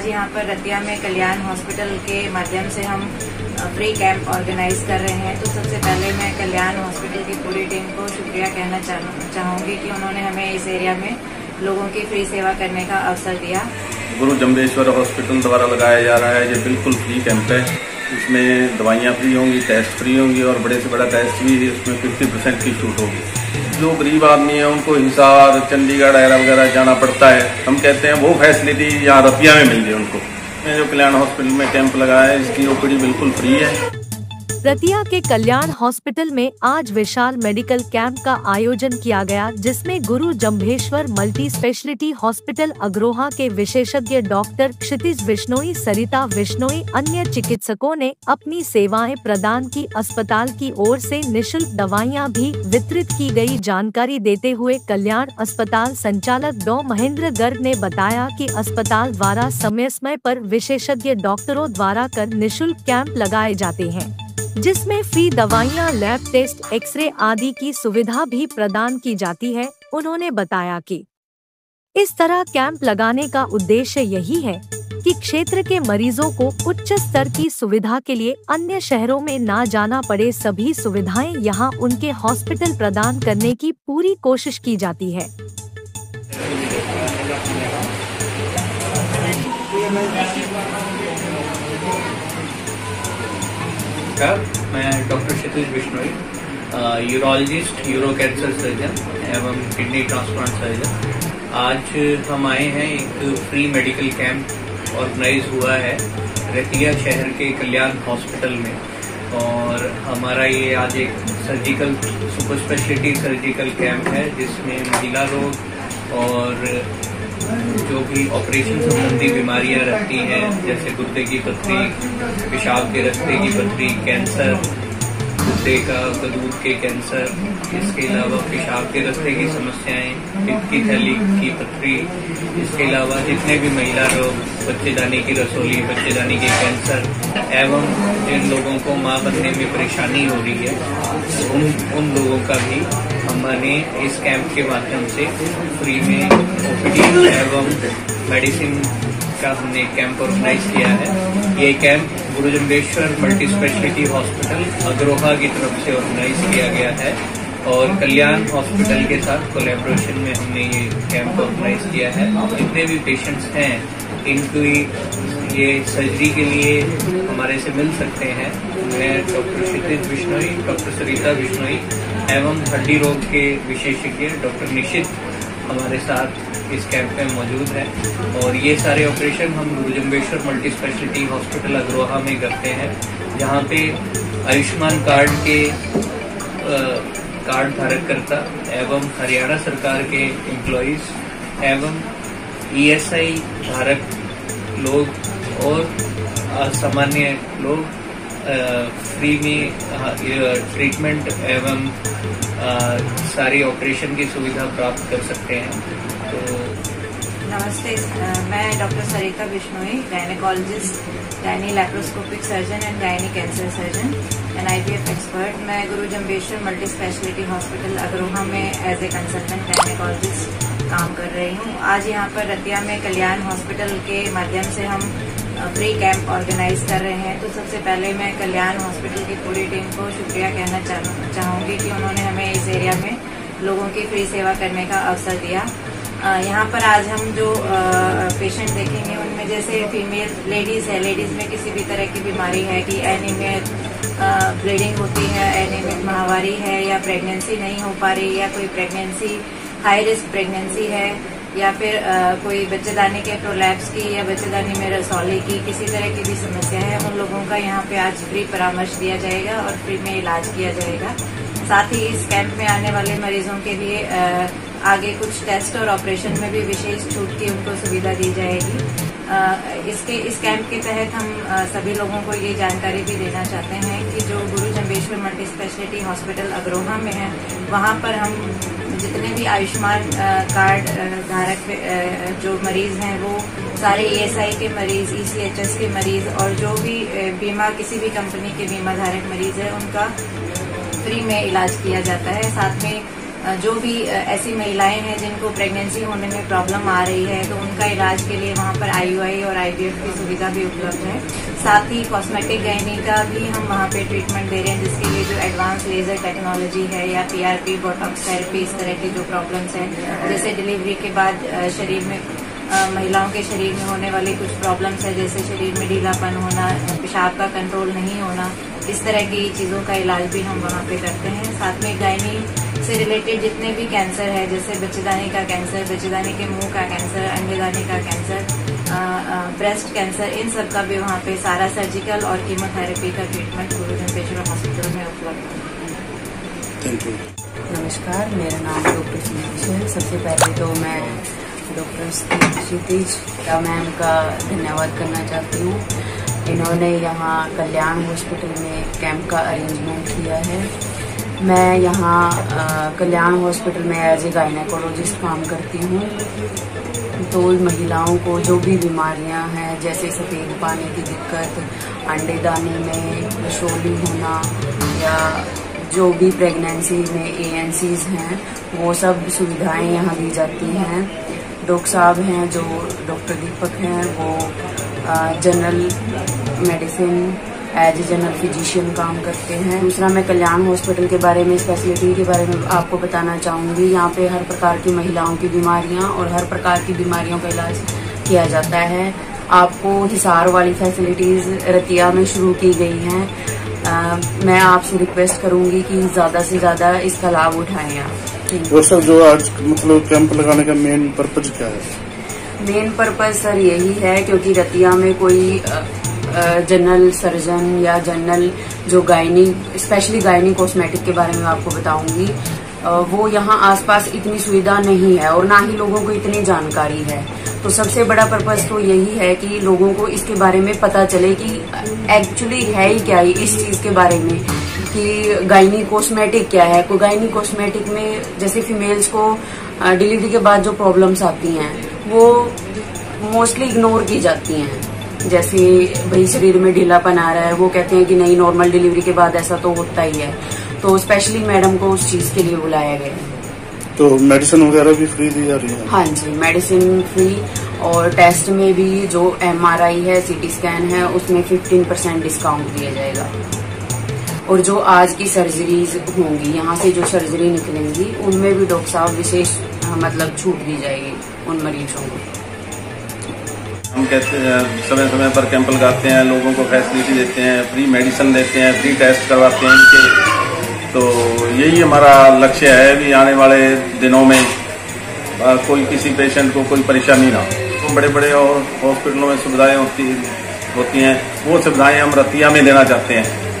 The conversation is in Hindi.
आज यहाँ पर रतिया में कल्याण हॉस्पिटल के माध्यम से हम फ्री कैंप ऑर्गेनाइज कर रहे हैं। तो सबसे पहले मैं कल्याण हॉस्पिटल की पूरी टीम को शुक्रिया कहना चाहूंगी कि उन्होंने हमें इस एरिया में लोगों की फ्री सेवा करने का अवसर दिया। गुरु जम्भेश्वर हॉस्पिटल द्वारा लगाया जा रहा है, ये बिल्कुल फ्री कैंप है। इसमें दवाइयाँ फ्री होंगी, टेस्ट फ्री होंगी और बड़े से बड़ा टेस्ट भी इसमें 50% की छूट होगी। जो गरीब आदमी है उनको हिसार, चंडीगढ़ वगैरह जाना पड़ता है, हम कहते हैं वो फैसिलिटी यहाँ रतिया में मिल गई उनको। जो कल्याण हॉस्पिटल में कैंप लगाया है, इसकी ओपीडी बिल्कुल फ्री है। रतिया के कल्याण हॉस्पिटल में आज विशाल मेडिकल कैंप का आयोजन किया गया, जिसमें गुरु Jambheshwar multi speciality hospital Agroha के विशेषज्ञ डॉक्टर क्षितिज बिश्नोई, सरिता बिश्नोई, अन्य चिकित्सकों ने अपनी सेवाएं प्रदान की। अस्पताल की ओर से निःशुल्क दवाइयां भी वितरित की गई। जानकारी देते हुए कल्याण अस्पताल संचालक डॉ महेंद्र गर्ग ने बताया कि अस्पताल द्वारा समय समय पर विशेषज्ञ डॉक्टरों द्वारा कर निःशुल्क कैंप लगाए जाते हैं, जिसमें फ्री दवाइयां, लैब टेस्ट, एक्सरे आदि की सुविधा भी प्रदान की जाती है। उन्होंने बताया कि इस तरह कैंप लगाने का उद्देश्य यही है कि क्षेत्र के मरीजों को उच्च स्तर की सुविधा के लिए अन्य शहरों में ना जाना पड़े। सभी सुविधाएं यहां उनके हॉस्पिटल प्रदान करने की पूरी कोशिश की जाती है। मैं doctor Kshitij Bishnoi, urologist, uro cancer surgeon एवं किडनी ट्रांसप्लांट सर्जन। आज हम आए हैं, एक फ्री मेडिकल कैंप ऑर्गेनाइज हुआ है रतिया शहर के कल्याण हॉस्पिटल में। और हमारा ये आज एक surgical super speciality surgical camp है, जिसमें महिला रोग और जो भी ऑपरेशन संबंधी बीमारियां रहती हैं, जैसे गुर्दे की पथरी, पेशाब के रास्ते की पथरी, कैंसर, गुर्दे का दूध के कैंसर, इसके अलावा पेशाब के रास्ते की समस्याएं, पित्त की थैली की पथरी, इसके अलावा जितने भी महिला रोग, बच्चेदानी की रसोली, बच्चेदानी के कैंसर एवं जिन लोगों को मां बनने में परेशानी हो रही है, उन लोगों का भी हमने इस कैंप के माध्यम से फ्री में ओपीडी एवं मेडिसिन का हमने कैंप ऑर्गेनाइज किया है। ये कैंप गुरु Jambheshwar multi speciality hospital Agroha की तरफ से ऑर्गेनाइज किया गया है और कल्याण हॉस्पिटल के साथ कोलैबोरेशन में हमने ये कैंप ऑर्गेनाइज किया है। जितने भी पेशेंट्स हैं इनको ये सर्जरी के लिए हमारे से मिल सकते हैं। मैं डॉक्टर क्षितिज बिश्नोई, डॉक्टर सरिता बिश्नोई एवं हड्डी रोग के विशेषज्ञ डॉक्टर निशित हमारे साथ इस कैंप में मौजूद है। और ये सारे ऑपरेशन हम गुरु Jambheshwar multi speciality hospital Agroha में करते हैं, जहाँ पे आयुष्मान कार्ड के कार्ड धारक करता एवं हरियाणा सरकार के एम्प्लॉइज एवं ESI धारक लोग और सामान्य लोग फ्री में ट्रीटमेंट एवं सारी ऑपरेशन की सुविधा प्राप्त कर सकते हैं। तो नमस्ते, मैं doctor Sarita Bishnoi, gynaecologist, gynae laparoscopic surgeon and gynae cancer surgeon and IVF expert. मैं गुरु Jambheshwar multi speciality hospital Agroha में एज ए कंसल्टेंट गायनेकोलॉजिस्ट काम कर रही हूँ। आज यहाँ पर रतिया में कल्याण हॉस्पिटल के माध्यम से हम फ्री कैंप ऑर्गेनाइज कर रहे हैं। तो सबसे पहले मैं कल्याण हॉस्पिटल की पूरी टीम को शुक्रिया कहना चाहूंगी कि उन्होंने हमें इस एरिया में लोगों की फ्री सेवा करने का अवसर दिया। यहाँ पर आज हम जो पेशेंट देखेंगे उनमें जैसे फीमेल लेडीज है, लेडीज में किसी भी तरह की बीमारी है कि एनीमिया ब्लीडिंग होती है, एनीमिक माहवारी है या प्रेगनेंसी नहीं हो पा रही या कोई प्रेगनेंसी हाई रिस्क प्रेगनेंसी है या फिर कोई बच्चेदानी के प्रोलैप्स की या बच्चेदानी में रसौली की किसी तरह की भी समस्या है, उन लोगों का यहाँ पे आज फ्री परामर्श दिया जाएगा और फ्री में इलाज किया जाएगा। साथ ही इस कैंप में आने वाले मरीजों के लिए आगे कुछ टेस्ट और ऑपरेशन में भी विशेष छूट की उनको सुविधा दी जाएगी। इस कैंप के तहत हम सभी लोगों को ये जानकारी भी देना चाहते हैं कि जो गुरु Jambheshwar multi speciality hospital Agroha में है, वहाँ पर हम जितने भी आयुष्मान कार्ड धारक जो मरीज हैं वो सारे ESI के मरीज, ECHS के मरीज और जो भी बीमा किसी भी कंपनी के बीमा धारक मरीज है उनका फ्री में इलाज किया जाता है। साथ में जो भी ऐसी महिलाएं हैं जिनको प्रेगनेंसी होने में प्रॉब्लम आ रही है तो उनका इलाज के लिए वहाँ पर IUI और IVF की सुविधा भी उपलब्ध है। साथ ही कॉस्मेटिक गायनी का भी हम वहाँ पे ट्रीटमेंट दे रहे हैं, जिसके लिए जो एडवांस लेजर टेक्नोलॉजी है या PRP, बोटॉक्स थेरेपी, इस तरह की जो प्रॉब्लम्स हैं, जैसे डिलीवरी के बाद शरीर में महिलाओं के शरीर में होने वाली कुछ प्रॉब्लम्स है, जैसे शरीर में ढीलापन होना, पेशाब का कंट्रोल नहीं होना, इस तरह की चीज़ों का इलाज भी हम वहाँ पे करते हैं। साथ में गायनी से रिलेटेड जितने भी कैंसर है, जैसे बच्चेदानी का कैंसर, बच्चेदानी के मुंह का कैंसर, अंडेदानी का कैंसर, ब्रेस्ट कैंसर, इन सब का भी वहाँ पे सारा सर्जिकल और कीमोथेरेपी का ट्रीटमेंट गुरु जम्भेश्वर हॉस्पिटल में उपलब्ध है। Thank you. नमस्कार, मेरा नाम डॉक्टर क्षितिज है। सबसे पहले तो मैं डॉक्टर क्षितिज मैम का धन्यवाद करना चाहती हूँ। इन्होंने यहाँ कल्याण हॉस्पिटल में कैंप का अरेंजमेंट किया है। मैं यहाँ कल्याण हॉस्पिटल में एज ए गायनेकोलॉजिस्ट काम करती हूँ। तो महिलाओं को जो भी बीमारियाँ हैं, जैसे सफ़ेद पानी की दिक्कत, अंडेदानी में रसोली होना, या जो भी प्रेगनेंसी में ANCs हैं, वो सब सुविधाएं यहाँ दी जाती हैं। डॉक्टर साहब हैं जो डॉक्टर दीपक हैं, वो general medicine as a general physician काम करते हैं। दूसरा, मैं कल्याण हॉस्पिटल के बारे में, इस फैसिलिटी के बारे में आपको बताना चाहूँगी। यहाँ पे हर प्रकार की महिलाओं की बीमारियाँ और हर प्रकार की बीमारियों का इलाज किया जाता है। आपको हिसार वाली फैसिलिटीज़ रतिया में शुरू की गई हैं। मैं आपसे रिक्वेस्ट करूँगी कि ज़्यादा से ज़्यादा इसका लाभ उठाएं आप। वो सर, जो आज मतलब कैंप लगाने का मेन पर्पज क्या है? मेन पर्पज सर यही है, क्योंकि रतिया में कोई जनरल सर्जन या जनरल जो गायनी, स्पेशली गायनी कॉस्मेटिक के बारे में आपको बताऊंगी, वो यहाँ आसपास इतनी सुविधा नहीं है और ना ही लोगों को इतनी जानकारी है। तो सबसे बड़ा पर्पज तो यही है कि लोगों को इसके बारे में पता चले कि एक्चुअली है ही क्या इस चीज के बारे में, कि गायनी कॉस्मेटिक क्या है। को गायनी कॉस्मेटिक में जैसे फीमेल्स को डिलीवरी के बाद जो प्रॉब्लम्स आती हैं वो मोस्टली इग्नोर की जाती हैं। जैसे भाई शरीर में ढीलापन आ रहा है, वो कहते हैं कि नहीं, नॉर्मल डिलीवरी के बाद ऐसा तो होता ही है। तो स्पेशली मैडम को उस चीज के लिए बुलाया गया है। तो मेडिसिन वगैरह भी फ्री दी जा रही है? हाँ जी, मेडिसिन फ्री, और टेस्ट में भी जो MRI है, CT स्कैन है, उसमें 15% डिस्काउंट दिया जाएगा। और जो आज की सर्जरीज होंगी, यहाँ से जो सर्जरी निकलेंगी, उनमें भी डॉक्टर साहब विशेष मतलब छूट दी जाएगी उन मरीजों को। हम कहते हैं समय समय पर कैंप लगाते हैं, लोगों को फैसिलिटी देते हैं, फ्री मेडिसिन देते हैं, फ्री टेस्ट करवाते हैं इनके। तो यही हमारा लक्ष्य है कि आने वाले दिनों में कोई किसी पेशेंट को कोई परेशानी ना हो। तो बड़े बड़े हॉस्पिटलों में सुविधाएं होती हैं, वो सुविधाएं हम रतिया में देना चाहते हैं।